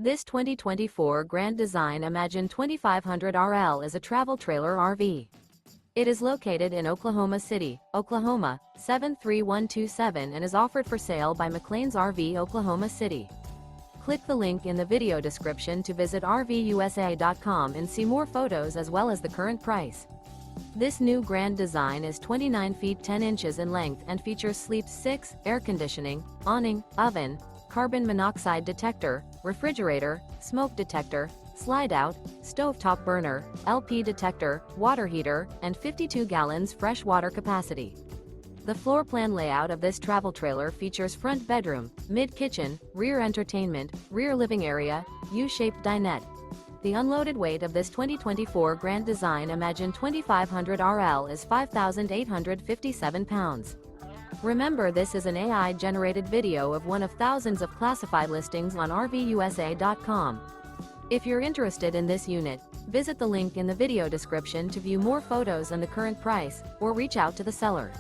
This 2024 Grand Design Imagine 2500 RL is a travel trailer RV. It is located in Oklahoma City, Oklahoma, 73127 and is offered for sale by McClain's RV Oklahoma City. Click the link in the video description to visit RVUSA.com and see more photos as well as the current price. This new Grand Design is 29 feet 10 inches in length and features Sleep 6, air conditioning, awning, oven, carbon monoxide detector, refrigerator, smoke detector, Slideout, stovetop burner, LP detector, water heater, and 52 gallons fresh water capacity. The floor plan layout of this travel trailer features front bedroom, mid-kitchen, rear entertainment, rear living area, U-shaped dinette. The unloaded weight of this 2024 Grand Design Imagine 2500 RL is 5,857 pounds. Remember, this is an AI-generated video of one of thousands of classified listings on RVUSA.com. If you're interested in this unit, visit the link in the video description to view more photos and the current price, or reach out to the seller.